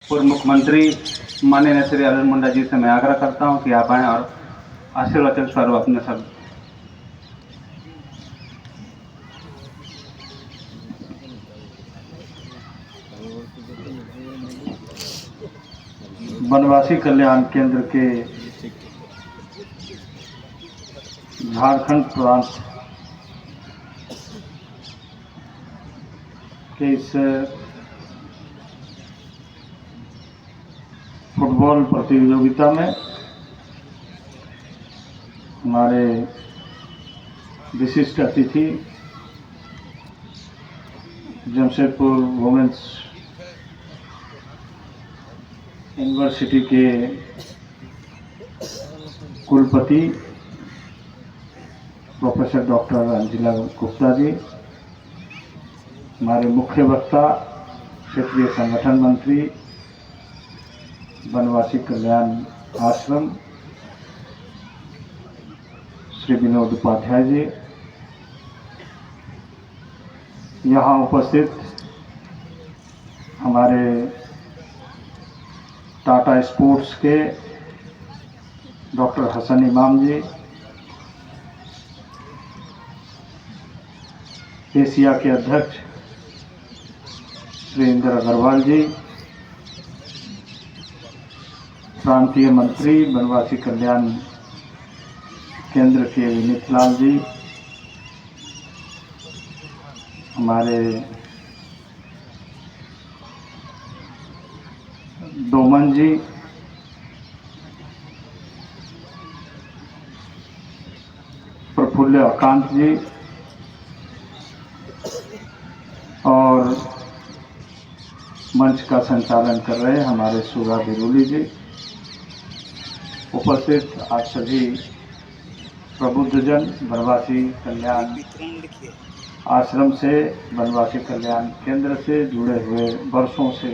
पूर्व मुख्यमंत्री माननीय श्री अर्जुन मुंडा जी से मैं आग्रह करता हूं कि आप आएँ और आशीर्वचन स्वरूप अपने सब वनवासी कल्याण केंद्र के झारखंड प्रांत के इस फुटबॉल प्रतियोगिता में हमारे विशिष्ट अतिथि जमशेदपुर वुमेन्स यूनिवर्सिटी के कुलपति प्रोफेसर डॉक्टर अंजिला गुप्ता जी, हमारे मुख्य वक्ता क्षेत्रीय संगठन मंत्री वनवासी कल्याण आश्रम श्री विनोद उपाध्याय जी, यहाँ उपस्थित हमारे टाटा स्पोर्ट्स के डॉक्टर हसन इमाम जी, एशिया के अध्यक्ष श्री इंद्र अग्रवाल जी, प्रांतीय मंत्री वनवासी कल्याण केंद्र के विनीत लाल जी, हमारे डोमन जी, प्रफुल्ल अकांत जी और मंच का संचालन कर रहे हमारे सुधा बिरुली जी, उपस्थित आप सभी प्रबुद्धजन, वनवासी कल्याण आश्रम से, वनवासी कल्याण केंद्र से जुड़े हुए वर्षों से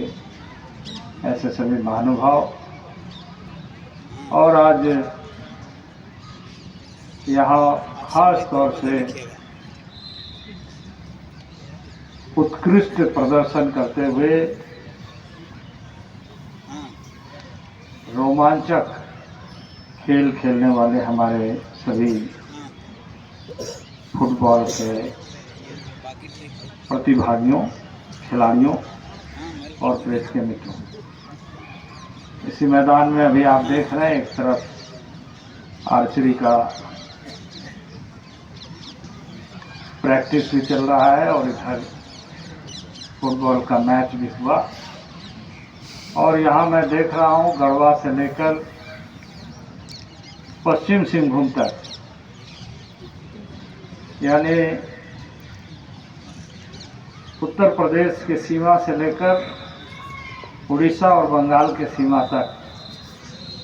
ऐसे सभी महानुभाव, और आज यहाँ खास तौर से उत्कृष्ट प्रदर्शन करते हुए रोमांचक खेल खेलने वाले हमारे सभी फुटबॉल के प्रतिभागियों, खिलाड़ियों और प्रेस के मित्रों, इसी मैदान में अभी आप देख रहे हैं एक तरफ आर्चरी का प्रैक्टिस भी चल रहा है और इधर फुटबॉल का मैच भी हुआ। और यहाँ मैं देख रहा हूँ गढ़वा से लेकर पश्चिम सिंहभूम तक, यानी उत्तर प्रदेश की सीमा से लेकर उड़ीसा और बंगाल के सीमा तक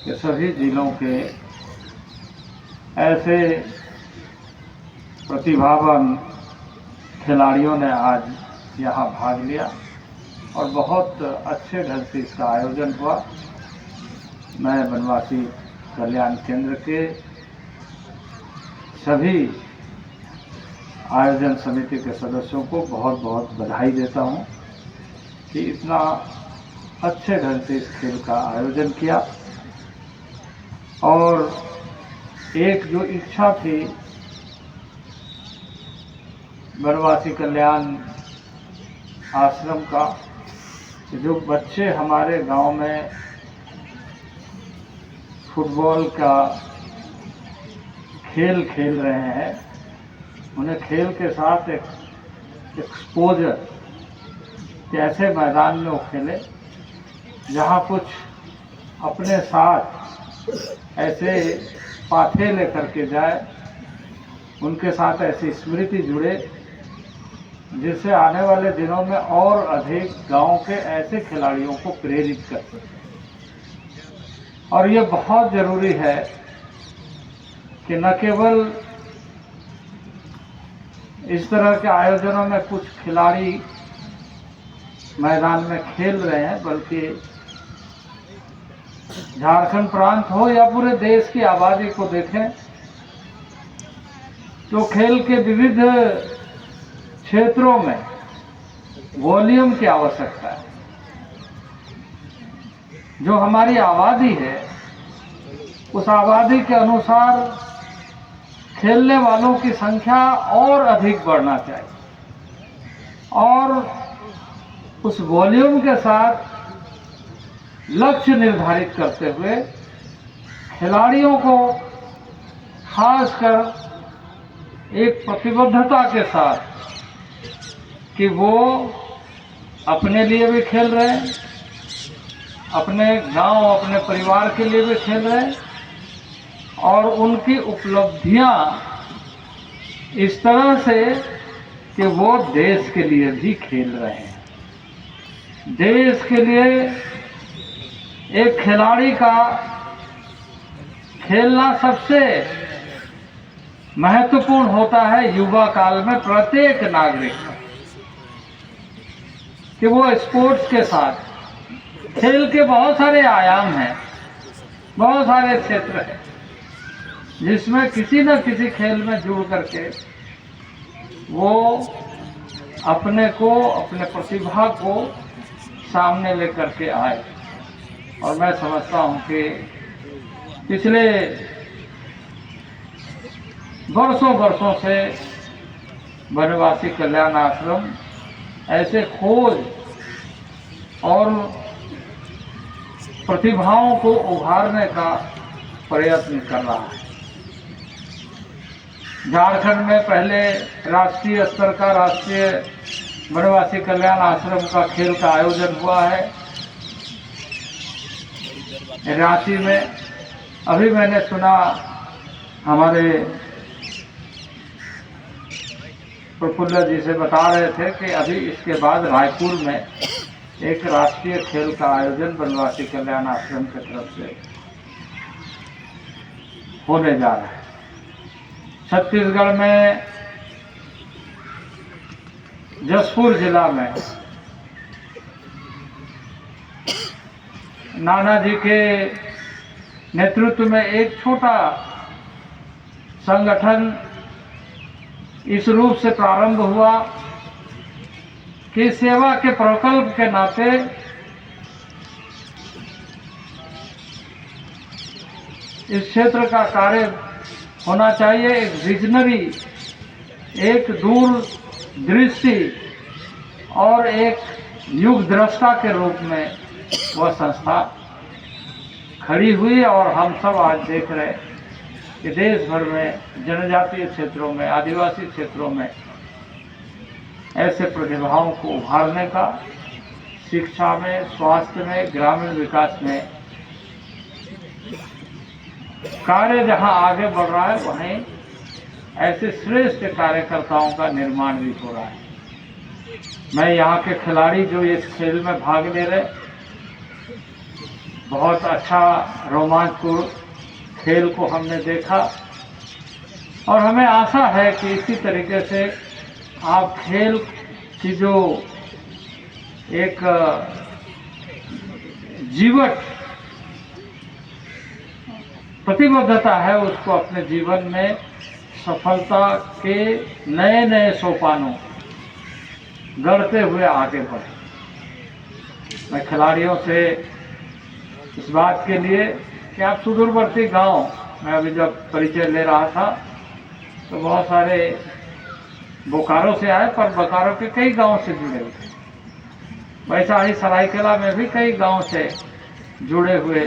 के सभी जिलों के ऐसे प्रतिभावान खिलाड़ियों ने आज यहाँ भाग लिया और बहुत अच्छे ढंग से इसका आयोजन हुआ। मैं वनवासी कल्याण केंद्र के सभी आयोजन समिति के सदस्यों को बहुत बहुत बधाई देता हूँ कि इतना अच्छे ढंग से इस खेल का आयोजन किया। और एक जो इच्छा थी वनवासी कल्याण आश्रम का, जो बच्चे हमारे गांव में फुटबॉल का खेल खेल रहे हैं, उन्हें खेल के साथ एक एक्सपोजर कि ऐसे मैदान में वो खेले जहाँ कुछ अपने साथ ऐसे पाथे लेकर के जाए, उनके साथ ऐसी स्मृति जुड़े जिससे आने वाले दिनों में और अधिक गांव के ऐसे खिलाड़ियों को प्रेरित कर सके। और ये बहुत ज़रूरी है कि न केवल इस तरह के आयोजनों में कुछ खिलाड़ी मैदान में खेल रहे हैं, बल्कि झारखंड प्रांत हो या पूरे देश की आबादी को देखें तो खेल के विविध क्षेत्रों में वॉल्यूम की आवश्यकता है। जो हमारी आबादी है उस आबादी के अनुसार खेलने वालों की संख्या और अधिक बढ़ना चाहिए और उस वॉल्यूम के साथ लक्ष्य निर्धारित करते हुए खिलाड़ियों को खासकर एक प्रतिबद्धता के साथ कि वो अपने लिए भी खेल रहे हैं, अपने गांव, अपने परिवार के लिए भी खेल रहे हैं और उनकी उपलब्धियां इस तरह से कि वो देश के लिए भी खेल रहे हैं। देश के लिए एक खिलाड़ी का खेलना सबसे महत्वपूर्ण होता है युवा काल में प्रत्येक नागरिक का, कि वो स्पोर्ट्स के साथ, खेल के बहुत सारे आयाम हैं, बहुत सारे क्षेत्र हैं जिसमें किसी न किसी खेल में जुड़ करके वो अपने को, अपने प्रतिभा को सामने लेकर के आए। और मैं समझता हूं कि पिछले वर्षों से वनवासी कल्याण आश्रम ऐसे खोज और प्रतिभाओं को उभारने का प्रयत्न कर रहा है। झारखंड में पहले राष्ट्रीय स्तर का राष्ट्रीय वनवासी कल्याण आश्रम का खेल का आयोजन हुआ है रांची में। अभी मैंने सुना हमारे प्रफुल्ल जी से बता रहे थे कि अभी इसके बाद रायपुर में एक राष्ट्रीय खेल का आयोजन वनवासी कल्याण आश्रम की तरफ से होने जा रहा है। छत्तीसगढ़ में जसपुर जिला में नानाजी के नेतृत्व में एक छोटा संगठन इस रूप से प्रारंभ हुआ कि सेवा के प्रकल्प के नाते इस क्षेत्र का कार्य होना चाहिए। एक विजनरी, एक दूरदृष्टि और एक युग दृष्टा के रूप में वह संस्था खड़ी हुई और हम सब आज देख रहे हैं कि देश भर में जनजातीय क्षेत्रों में, आदिवासी क्षेत्रों में ऐसे प्रतिभाओं को उभारने का, शिक्षा में, स्वास्थ्य में, ग्रामीण विकास में कार्य जहां आगे बढ़ रहा है वहीं ऐसे श्रेष्ठ कार्यकर्ताओं का निर्माण भी हो रहा है। मैं यहाँ के खिलाड़ी जो इस खेल में भाग ले रहे, बहुत अच्छा रोमांचपूर्ण खेल को हमने देखा और हमें आशा है कि इसी तरीके से आप खेल की जो एक जीवट प्रतिबद्धता है उसको अपने जीवन में सफलता के नए नए सोपानों गढ़ते हुए आगे बढ़े। मैं खिलाड़ियों से इस बात के लिए कि आप सुदूरवर्ती गांव, मैं अभी जब परिचय ले रहा था तो बहुत सारे बोकारो से आए, पर बोकारो के कई गांव से जुड़े हुए, वैसा ही सरायकेला में भी कई गांव से जुड़े हुए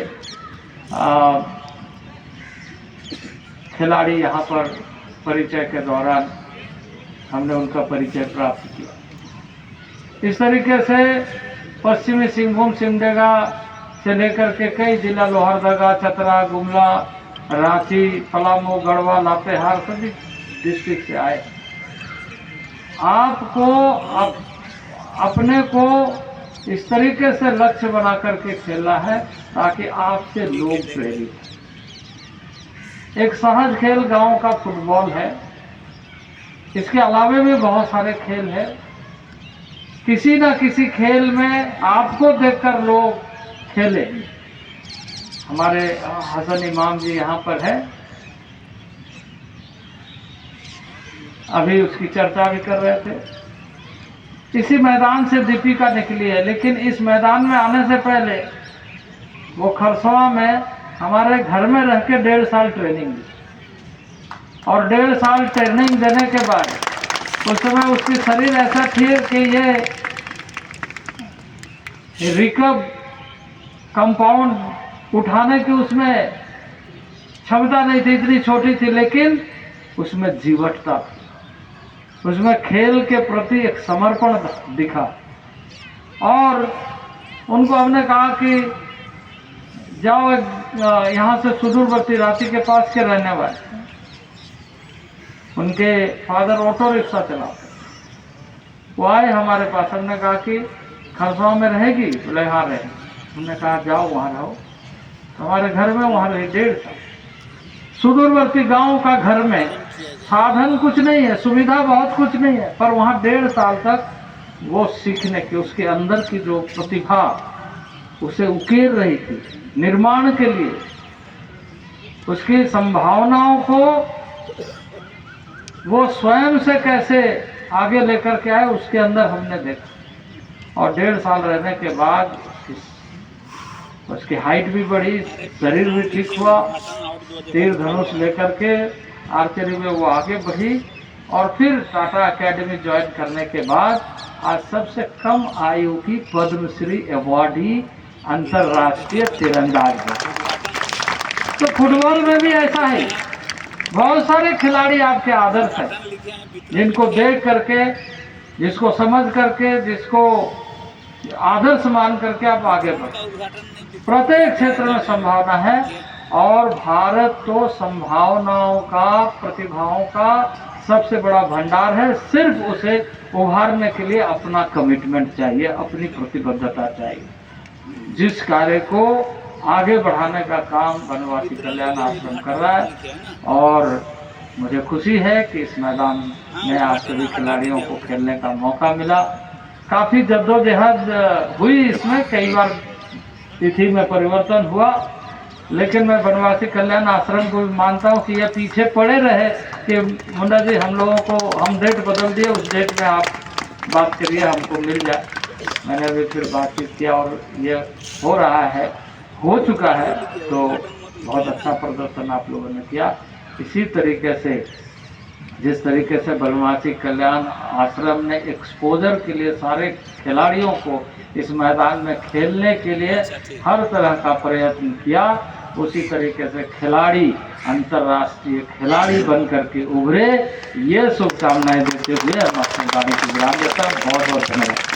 खिलाड़ी यहाँ पर परिचय के दौरान हमने उनका परिचय प्राप्त किया। इस तरीके से पश्चिमी सिंहभूम, सिमडेगा से लेकर के कई जिला, लोहरदगा, चतरा, गुमला, रांची, पलामू, गढ़वा, लातेहार सभी डिस्ट्रिक्ट से आए। आपको अपने को इस तरीके से लक्ष्य बना करके खेलना है ताकि आपसे लोग प्रेरित हों। एक सहज खेल गांव का फुटबॉल है, इसके अलावे भी बहुत सारे खेल हैं। किसी न किसी खेल में आपको देखकर लोग खेले। हमारे हसन इमाम जी यहाँ पर है, अभी उसकी चर्चा भी कर रहे थे। इसी मैदान से दीपिका निकली है, लेकिन इस मैदान में आने से पहले वो खरसवा में हमारे घर में रह के 1.5 साल ट्रेनिंग दी, और 1.5 साल ट्रेनिंग देने के बाद उस समय उसकी शरीर ऐसा थी कि ये रिकव कंपाउंड उठाने की उसमें क्षमता नहीं थी, इतनी छोटी थी, लेकिन उसमें जीवटता थी, उसमें खेल के प्रति एक समर्पण दिखा। और उनको हमने कहा कि जाओ यहाँ से सुदूरवर्ती रांची के पास के रहने वाले, उनके फादर ऑटो रिक्शा चलाते, वो आए हमारे पास। हमने कहा कि खरसवा में रहेगी? बोले हाँ रहे। हमने कहा जाओ वहाँ रहो, हमारे घर में वहाँ रही 1.5 साल। सुदूरवर्ती गांव का घर में साधन कुछ नहीं है, सुविधा बहुत कुछ नहीं है, पर वहाँ 1.5 साल तक वो सीखने की, उसके अंदर की जो प्रतिभा उसे उकेर रही थी निर्माण के लिए, उसकी संभावनाओं को वो स्वयं से कैसे आगे लेकर के आए, उसके अंदर हमने देखा। और 1.5 साल रहने के बाद उसकी हाइट भी बढ़ी, शरीर भी ठीक हुआ, तीर धनुष लेकर के आर्चरी में वो आगे बढ़ी। और फिर टाटा एकेडमी ज्वाइन करने के बाद आज सबसे कम आयु की पद्मश्री अवार्डी अंतर्राष्ट्रीय तीरंदाज है। तो फुटबॉल में भी ऐसा है, बहुत सारे खिलाड़ी आपके आदर्श हैं, जिनको देख करके, जिसको समझ करके, जिसको आदर्श मान करके आप आगे बढ़े। प्रत्येक क्षेत्र में संभावना है, और भारत तो संभावनाओं का, प्रतिभाओं का सबसे बड़ा भंडार है। सिर्फ उसे उभारने के लिए अपना कमिटमेंट चाहिए, अपनी प्रतिबद्धता चाहिए। जिस कार्य को आगे बढ़ाने का काम बनवासी कल्याण आश्रम कर रहा है, और मुझे खुशी है कि इस मैदान में आज सभी खिलाड़ियों को खेलने का मौका मिला। काफ़ी जद्दोजहद हुई इसमें, कई बार तिथि में परिवर्तन हुआ, लेकिन मैं बनवासी कल्याण आश्रम को भी मानता हूँ कि यह पीछे पड़े रहे कि मुन्ना जी हम लोगों को, हम डेट बदल दिए, उस डेट में आप बात करिए, हमको मिल जाए। मैंने भी फिर बातचीत किया और ये हो रहा है, हो चुका है। तो बहुत अच्छा प्रदर्शन आप लोगों ने किया। इसी तरीके से, जिस तरीके से बनवासी कल्याण आश्रम ने एक्सपोजर के लिए सारे खिलाड़ियों को इस मैदान में खेलने के लिए हर तरह का प्रयत्न किया, उसी तरीके से खिलाड़ी अंतर्राष्ट्रीय खिलाड़ी बन करके उभरे, ये शुभकामनाएं देते हुए हम अपनी वाणी को विराम देता हूं। बहुत बहुत धन्यवाद।